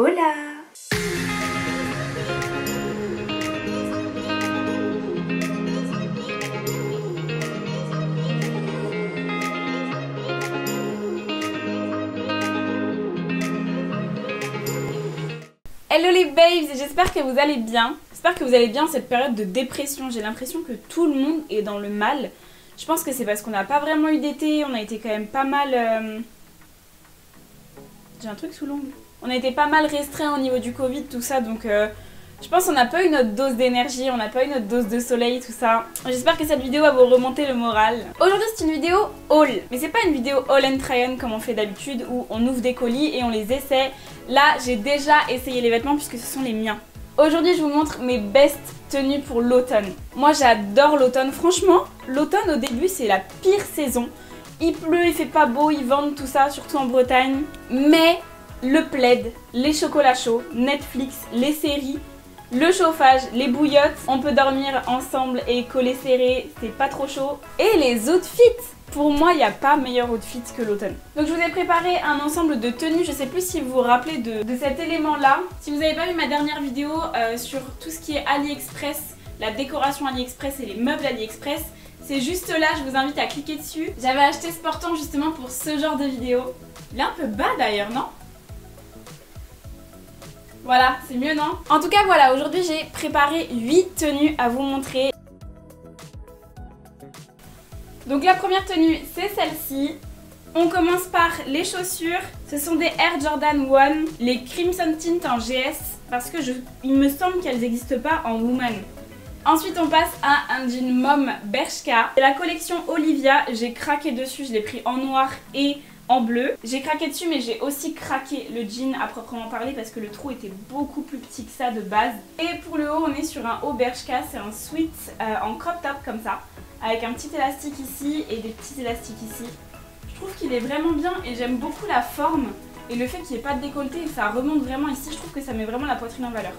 Hola! Hello les babes, j'espère que vous allez bien. J'espère que vous allez bien en cette période de dépression. J'ai l'impression que tout le monde est dans le mal. Je pense que c'est parce qu'on n'a pas vraiment eu d'été, on a été quand même pas mal... J'ai un truc sous l'ongle. On a été pas mal restreint au niveau du Covid, tout ça, donc je pense qu'on n'a pas eu notre dose d'énergie, on n'a pas eu notre dose de soleil, tout ça. J'espère que cette vidéo va vous remonter le moral. Aujourd'hui c'est une vidéo haul, mais c'est pas une vidéo haul and try on comme on fait d'habitude où on ouvre des colis et on les essaie. Là j'ai déjà essayé les vêtements puisque ce sont les miens. Aujourd'hui je vous montre mes best tenues pour l'automne. Moi j'adore l'automne, franchement l'automne au début c'est la pire saison. Il pleut, il fait pas beau, ils vendent tout ça, surtout en Bretagne. Mais le plaid, les chocolats chauds, Netflix, les séries, le chauffage, les bouillottes, on peut dormir ensemble et coller serré, c'est pas trop chaud. Et les outfits! Pour moi, il n'y a pas meilleur outfit que l'automne. Donc je vous ai préparé un ensemble de tenues, je sais plus si vous vous rappelez de cet élément-là. Si vous n'avez pas vu ma dernière vidéo sur tout ce qui est AliExpress, la décoration AliExpress et les meubles AliExpress, c'est juste là, je vous invite à cliquer dessus. J'avais acheté ce portant justement pour ce genre de vidéo. Il est un peu bas d'ailleurs, non? Voilà, c'est mieux, non? En tout cas, voilà, aujourd'hui j'ai préparé 8 tenues à vous montrer. Donc la première tenue, c'est celle-ci. On commence par les chaussures. Ce sont des Air Jordan 1, les Crimson Tint en GS, parce que il me semble qu'elles n'existent pas en Woman. Ensuite, on passe à un jean Mom Bershka. C'est la collection Olivia, j'ai craqué dessus, je l'ai pris en noir et en bleu. J'ai craqué dessus, mais j'ai aussi craqué le jean à proprement parler parce que le trou était beaucoup plus petit que ça de base. Et pour le haut, on est sur un haut Bershka, c'est un sweat en crop top comme ça, avec un petit élastique ici et des petits élastiques ici. Je trouve qu'il est vraiment bien et j'aime beaucoup la forme et le fait qu'il n'y ait pas de décolleté et ça remonte vraiment ici, je trouve que ça met vraiment la poitrine en valeur.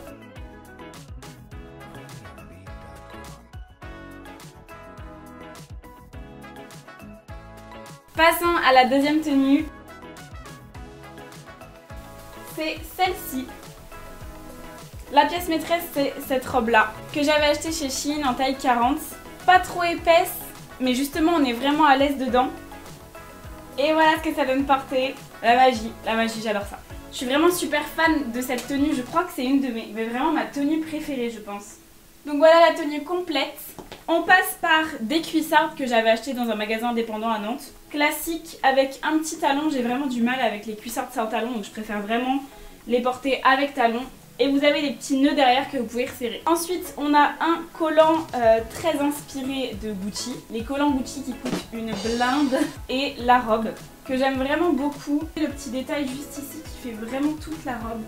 Passons à la deuxième tenue. C'est celle-ci. La pièce maîtresse, c'est cette robe-là, que j'avais achetée chez Shein en taille 40. Pas trop épaisse, mais justement on est vraiment à l'aise dedans. Et voilà ce que ça donne porter. La magie, j'adore ça. Je suis vraiment super fan de cette tenue, je crois que c'est une de mais vraiment ma tenue préférée je pense. Donc voilà la tenue complète. On passe par des cuissardes que j'avais achetées dans un magasin indépendant à Nantes. Classique avec un petit talon, j'ai vraiment du mal avec les cuissardes sans talon, donc je préfère vraiment les porter avec talon. Et vous avez des petits nœuds derrière que vous pouvez resserrer. Ensuite, on a un collant très inspiré de Gucci. Les collants Gucci qui coûtent une blinde. Et la robe, que j'aime vraiment beaucoup. Le petit détail juste ici qui fait vraiment toute la robe.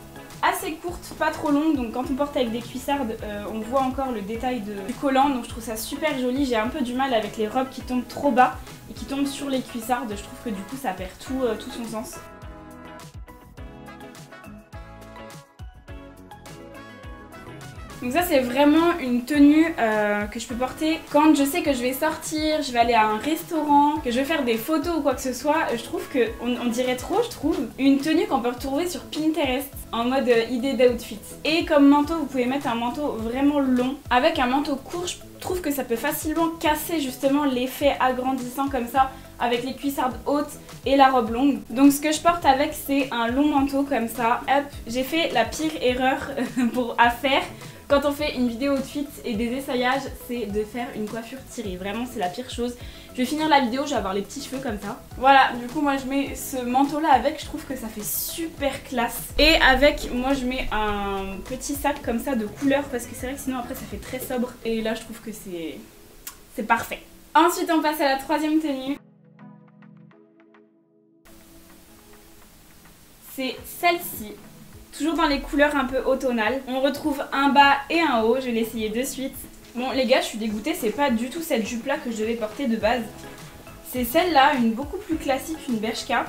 Assez courte, pas trop longue, donc quand on porte avec des cuissardes, on voit encore le détail du collant, donc je trouve ça super joli. J'ai un peu du mal avec les robes qui tombent trop bas et qui tombent sur les cuissardes, je trouve que du coup ça perd tout son sens. Donc ça c'est vraiment une tenue que je peux porter quand je sais que je vais sortir, je vais aller à un restaurant, que je vais faire des photos ou quoi que ce soit. Je trouve qu'on dirait trop, je trouve, une tenue qu'on peut retrouver sur Pinterest en mode idée d'outfit. Et comme manteau, vous pouvez mettre un manteau vraiment long. Avec un manteau court, je trouve que ça peut facilement casser justement l'effet agrandissant comme ça avec les cuissardes hautes et la robe longue. Donc ce que je porte avec, c'est un long manteau comme ça. Hop, j'ai fait la pire erreur à faire quand on fait une vidéo outfit et des essayages, c'est de faire une coiffure tirée. Vraiment, c'est la pire chose. Je vais finir la vidéo, je vais avoir les petits cheveux comme ça. Voilà, du coup, moi je mets ce manteau-là avec, je trouve que ça fait super classe. Et avec, moi je mets un petit sac comme ça de couleur parce que c'est vrai que sinon après ça fait très sobre. Et là, je trouve que c'est parfait. Ensuite, on passe à la troisième tenue. C'est celle-ci. Toujours dans les couleurs un peu automnales. On retrouve un bas et un haut, je vais l'essayer de suite. Bon les gars, je suis dégoûtée, c'est pas du tout cette jupe là que je devais porter de base. C'est celle-là, une beaucoup plus classique, une Bershka.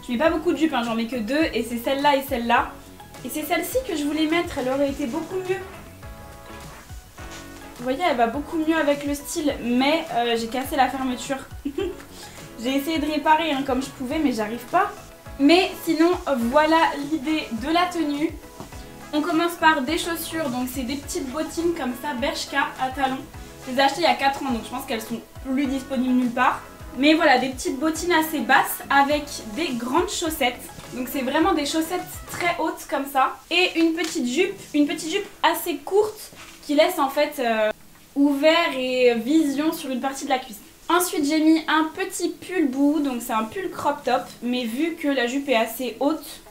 Je mets pas beaucoup de jupes, hein, j'en mets que 2 et c'est celle-là et celle-là. Et c'est celle-ci que je voulais mettre, elle aurait été beaucoup mieux. Vous voyez, elle va beaucoup mieux avec le style, mais j'ai cassé la fermeture. J'ai essayé de réparer hein, comme je pouvais, mais j'arrive pas. Mais sinon, voilà l'idée de la tenue. On commence par des chaussures, donc c'est des petites bottines comme ça, Bershka à talons. Je les ai achetées il y a 4 ans, donc je pense qu'elles sont plus disponibles nulle part. Mais voilà, des petites bottines assez basses avec des grandes chaussettes. Donc c'est vraiment des chaussettes très hautes comme ça. Et une petite jupe assez courte qui laisse en fait ouvert et vision sur une partie de la cuisse. Ensuite j'ai mis un petit pull bout, donc c'est un pull crop top, mais vu que la jupe est assez haute,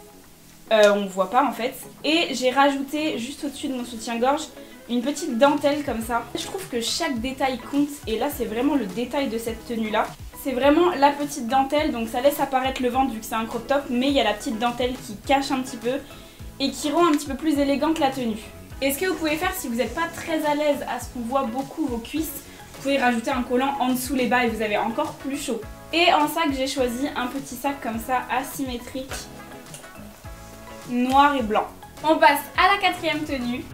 on voit pas en fait. Et j'ai rajouté juste au-dessus de mon soutien-gorge une petite dentelle comme ça. Je trouve que chaque détail compte et là c'est vraiment le détail de cette tenue là. C'est vraiment la petite dentelle, donc ça laisse apparaître le ventre vu que c'est un crop top, mais il y a la petite dentelle qui cache un petit peu et qui rend un petit peu plus élégante la tenue. Et ce que vous pouvez faire si vous n'êtes pas très à l'aise à ce qu'on voit beaucoup vos cuisses, vous pouvez rajouter un collant en dessous les bas et vous avez encore plus chaud. Et en sac, j'ai choisi un petit sac comme ça, asymétrique, noir et blanc. On passe à la 4e tenue.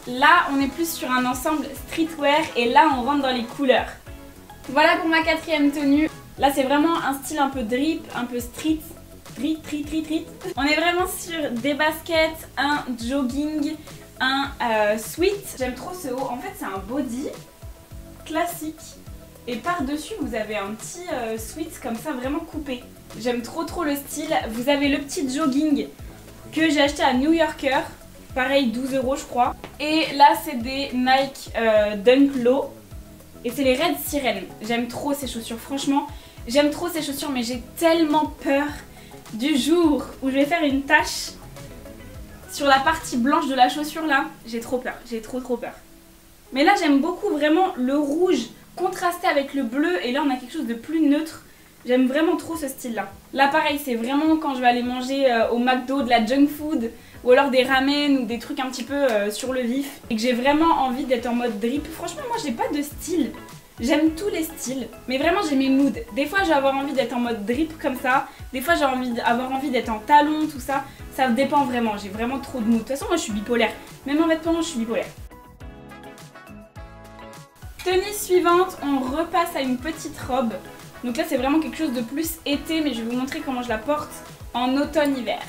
Là, on est plus sur un ensemble streetwear et là, on rentre dans les couleurs. Voilà pour ma 4e tenue. Là, c'est vraiment un style un peu drip, un peu street. On est vraiment sur des baskets, un jogging, un sweat. J'aime trop ce haut. En fait, c'est un body classique. Et par-dessus, vous avez un petit sweat comme ça, vraiment coupé. J'aime trop le style. Vous avez le petit jogging que j'ai acheté à New Yorker. Pareil, 12 € je crois. Et là, c'est des Nike Dunk Low. Et c'est les Red Siren. J'aime trop ces chaussures, franchement. J'aime trop ces chaussures, mais j'ai tellement peur du jour où je vais faire une tache sur la partie blanche de la chaussure là. J'ai trop peur, j'ai trop peur. Mais là, j'aime beaucoup vraiment le rouge contrasté avec le bleu. Et là, on a quelque chose de plus neutre. J'aime vraiment trop ce style là. Là, pareil, c'est vraiment quand je vais aller manger au McDo de la junk food. Ou alors des ramen ou des trucs un petit peu sur le vif. Et que j'ai vraiment envie d'être en mode drip. Franchement, moi j'ai pas de style. J'aime tous les styles. Mais vraiment j'ai mes moods. Des fois je vais avoir envie d'être en mode drip comme ça. Des fois j'ai avoir envie d'être en talons, tout ça. Ça dépend vraiment. J'ai vraiment trop de moods. De toute façon moi je suis bipolaire. Même en vêtements je suis bipolaire. Tenue suivante, on repasse à une petite robe. Donc là c'est vraiment quelque chose de plus été. Mais je vais vous montrer comment je la porte en automne-hiver.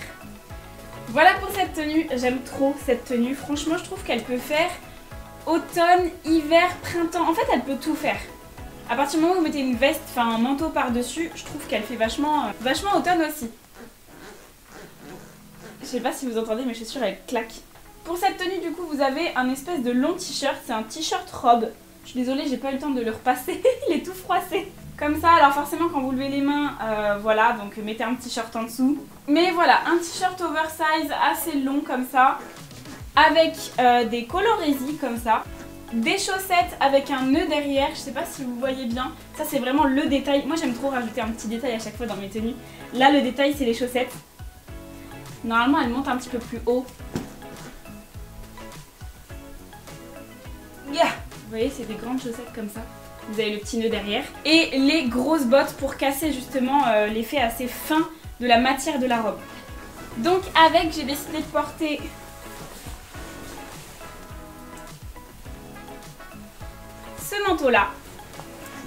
Voilà pour cette tenue, j'aime trop cette tenue, franchement je trouve qu'elle peut faire automne, hiver, printemps, en fait elle peut tout faire. À partir du moment où vous mettez une veste, enfin un manteau par dessus, je trouve qu'elle fait vachement automne aussi. Je sais pas si vous entendez mes chaussures elles claquent. Pour cette tenue du coup vous avez un espèce de long t-shirt, c'est un t-shirt robe. Je suis désolée j'ai pas eu le temps de le repasser, il est tout froissé. Comme ça, alors forcément quand vous levez les mains, voilà, donc mettez un t-shirt en dessous. Mais voilà, un t-shirt oversize assez long comme ça, avec des colorésies comme ça. Des chaussettes avec un nœud derrière, je sais pas si vous voyez bien. Ça c'est vraiment le détail, moi j'aime trop rajouter un petit détail à chaque fois dans mes tenues. Là le détail c'est les chaussettes. Normalement elles montent un petit peu plus haut. Yeah. Vous voyez c'est des grandes chaussettes comme ça. Vous avez le petit nœud derrière. Et les grosses bottes pour casser justement l'effet assez fin de la matière de la robe. Donc avec, j'ai décidé de porter ce manteau là.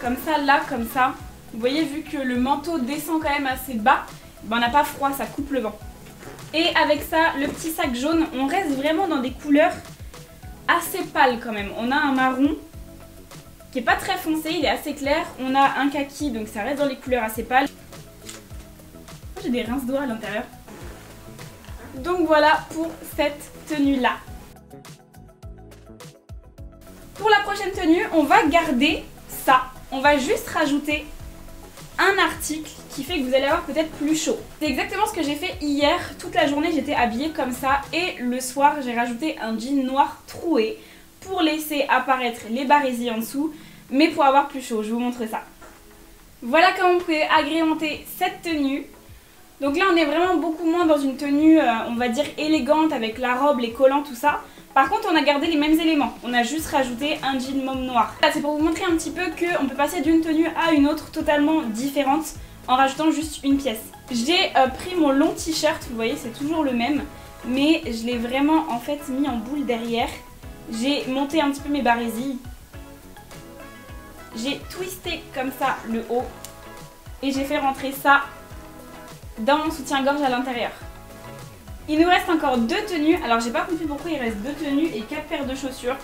Comme ça, là, comme ça. Vous voyez, vu que le manteau descend quand même assez bas, ben, on n'a pas froid, ça coupe le vent. Et avec ça, le petit sac jaune, on reste vraiment dans des couleurs assez pâles quand même. On a un marron qui est pas très foncé, il est assez clair. On a un kaki, donc ça reste dans les couleurs assez pâles. J'ai des rince-doigts à l'intérieur. Donc voilà pour cette tenue-là. Pour la prochaine tenue, on va garder ça. On va juste rajouter un article qui fait que vous allez avoir peut-être plus chaud. C'est exactement ce que j'ai fait hier. Toute la journée, j'étais habillée comme ça. Et le soir, j'ai rajouté un jean noir troué pour laisser apparaître les barésies en dessous, mais pour avoir plus chaud, je vous montre ça. Voilà comment vous pouvez agrémenter cette tenue. Donc là on est vraiment beaucoup moins dans une tenue on va dire élégante avec la robe, les collants, tout ça. Par contre on a gardé les mêmes éléments, on a juste rajouté un jean mauve noir. C'est pour vous montrer un petit peu qu'on peut passer d'une tenue à une autre totalement différente en rajoutant juste une pièce. J'ai pris mon long t-shirt, vous voyez c'est toujours le même, mais je l'ai vraiment en fait mis en boule derrière. J'ai monté un petit peu mes barésies. J'ai twisté comme ça le haut. et j'ai fait rentrer ça dans mon soutien-gorge à l'intérieur. Il nous reste encore 2 tenues, alors j'ai pas compris pourquoi il reste 2 tenues et 4 paires de chaussures.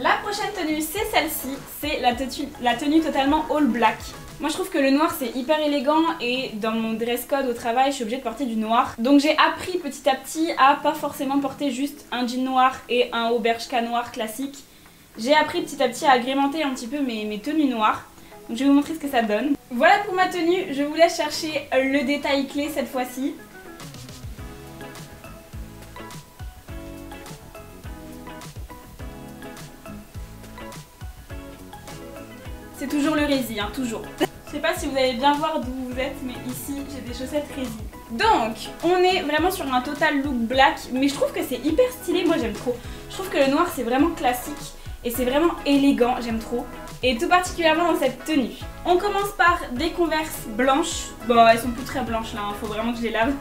La prochaine tenue c'est celle-ci, c'est la tenue totalement all black. Moi je trouve que le noir c'est hyper élégant et dans mon dress code au travail je suis obligée de porter du noir. Donc j'ai appris petit à petit à pas forcément porter juste un jean noir et un haut bershka noir classique. J'ai appris petit à petit à agrémenter un petit peu mes tenues noires. Donc je vais vous montrer ce que ça donne. Voilà pour ma tenue, je vous laisse chercher le détail clé cette fois-ci. C'est toujours le rési, hein, toujours. Je sais pas si vous allez bien voir d'où vous êtes, mais ici j'ai des chaussettes rési. Donc, on est vraiment sur un total look black, mais je trouve que c'est hyper stylé, moi j'aime trop. Je trouve que le noir c'est vraiment classique et c'est vraiment élégant, j'aime trop. Et tout particulièrement dans cette tenue. On commence par des Converse blanches. Bon, elles sont plus très blanches là, hein, faut vraiment que je les lave.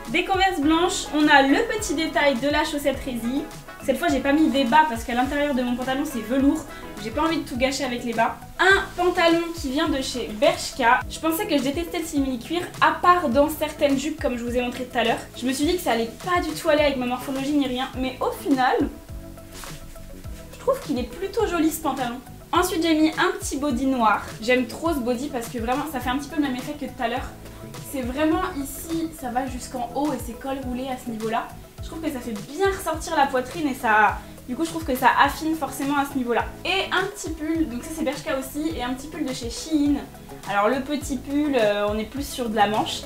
Des Converse blanches, on a le petit détail de la chaussette rési. Cette fois j'ai pas mis des bas parce qu'à l'intérieur de mon pantalon c'est velours. J'ai pas envie de tout gâcher avec les bas. Un pantalon qui vient de chez Bershka. Je pensais que je détestais le simili-cuir, à part dans certaines jupes comme je vous ai montré tout à l'heure. Je me suis dit que ça allait pas du tout aller avec ma morphologie ni rien. Mais au final, je trouve qu'il est plutôt joli ce pantalon. Ensuite j'ai mis un petit body noir. J'aime trop ce body parce que vraiment ça fait un petit peu le même effet que tout à l'heure. C'est vraiment ici, ça va jusqu'en haut et c'est col roulé à ce niveau là. Je trouve que ça fait bien ressortir la poitrine et ça... Du coup je trouve que ça affine forcément à ce niveau là. Et un petit pull, donc ça c'est Bershka aussi, et un petit pull de chez Shein. Alors le petit pull, on est plus sur de la manche.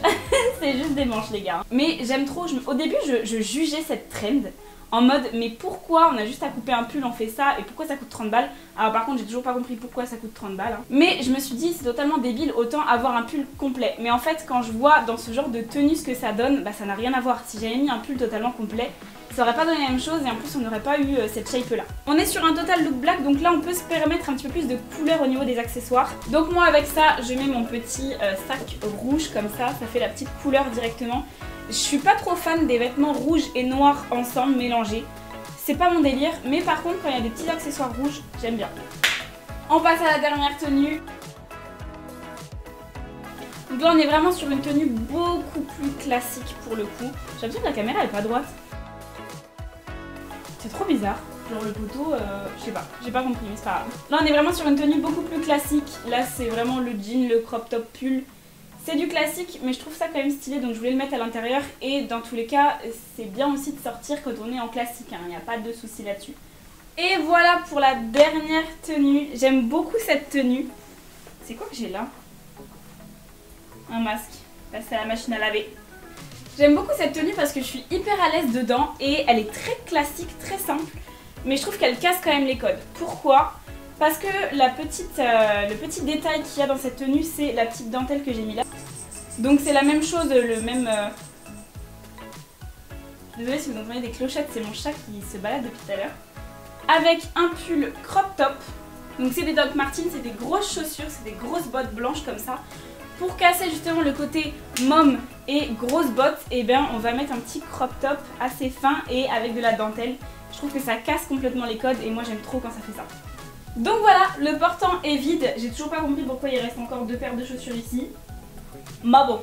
C'est juste des manches les gars. Mais j'aime trop, au début je jugeais cette trend. En mode, mais pourquoi on a juste à couper un pull, on fait ça, et pourquoi ça coûte 30 balles? Alors par contre j'ai toujours pas compris pourquoi ça coûte 30 balles. Hein. Mais je me suis dit c'est totalement débile, autant avoir un pull complet. Mais en fait quand je vois dans ce genre de tenue ce que ça donne, bah ça n'a rien à voir. Si j'avais mis un pull totalement complet, ça aurait pas donné la même chose et en plus on n'aurait pas eu cette shape là. On est sur un total look black, donc là on peut se permettre un petit peu plus de couleur au niveau des accessoires. Donc moi avec ça je mets mon petit sac rouge comme ça fait la petite couleur directement. Je suis pas trop fan des vêtements rouges et noirs ensemble mélangés. C'est pas mon délire, mais par contre quand il y a des petits accessoires rouges, j'aime bien. On passe à la dernière tenue. Donc là on est vraiment sur une tenue beaucoup plus classique pour le coup. J'ai l'impression que la caméra elle est pas droite. C'est trop bizarre. Genre le poteau, je sais pas, j'ai pas compris mais c'est pas grave. Là on est vraiment sur une tenue beaucoup plus classique. Là c'est vraiment le jean, le crop top pull. C'est du classique mais je trouve ça quand même stylé donc je voulais le mettre à l'intérieur et dans tous les cas c'est bien aussi de sortir quand on est en classique, il n'y a pas de souci là-dessus. Et voilà pour la dernière tenue, j'aime beaucoup cette tenue. C'est quoi que j'ai là? Un masque, passer à la machine à laver. J'aime beaucoup cette tenue parce que je suis hyper à l'aise dedans et elle est très classique, très simple mais je trouve qu'elle casse quand même les codes. Pourquoi? Parce que le petit détail qu'il y a dans cette tenue, c'est la petite dentelle que j'ai mis là. Donc c'est la même chose, le même... Désolée si vous entendez des clochettes, c'est mon chat qui se balade depuis tout à l'heure. Avec un pull crop top. Donc c'est des Doc Martens, c'est des grosses chaussures, c'est des grosses bottes blanches comme ça. Pour casser justement le côté mom et grosses bottes, et bien on va mettre un petit crop top assez fin et avec de la dentelle. Je trouve que ça casse complètement les codes et moi j'aime trop quand ça fait ça. Donc voilà, le portant est vide. J'ai toujours pas compris pourquoi il reste encore 2 paires de chaussures ici. Mais bon.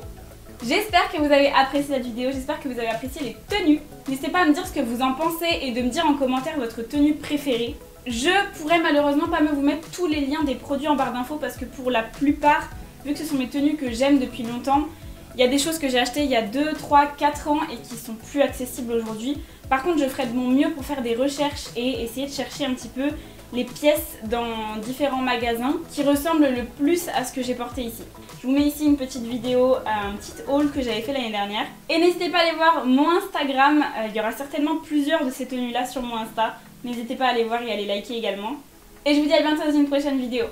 J'espère que vous avez apprécié cette vidéo, j'espère que vous avez apprécié les tenues. N'hésitez pas à me dire ce que vous en pensez et de me dire en commentaire votre tenue préférée. Je pourrais malheureusement pas vous mettre tous les liens des produits en barre d'infos parce que pour la plupart, vu que ce sont mes tenues que j'aime depuis longtemps, il y a des choses que j'ai achetées il y a 2, 3, 4 ans et qui sont plus accessibles aujourd'hui. Par contre, je ferai de mon mieux pour faire des recherches et essayer de chercher un petit peu les pièces dans différents magasins qui ressemblent le plus à ce que j'ai porté ici. Je vous mets ici une petite vidéo, un petit haul que j'avais fait l'année dernière. Et n'hésitez pas à aller voir mon Instagram, il y aura certainement plusieurs de ces tenues là sur mon Insta. N'hésitez pas à aller voir et à les liker également. Et je vous dis à bientôt dans une prochaine vidéo.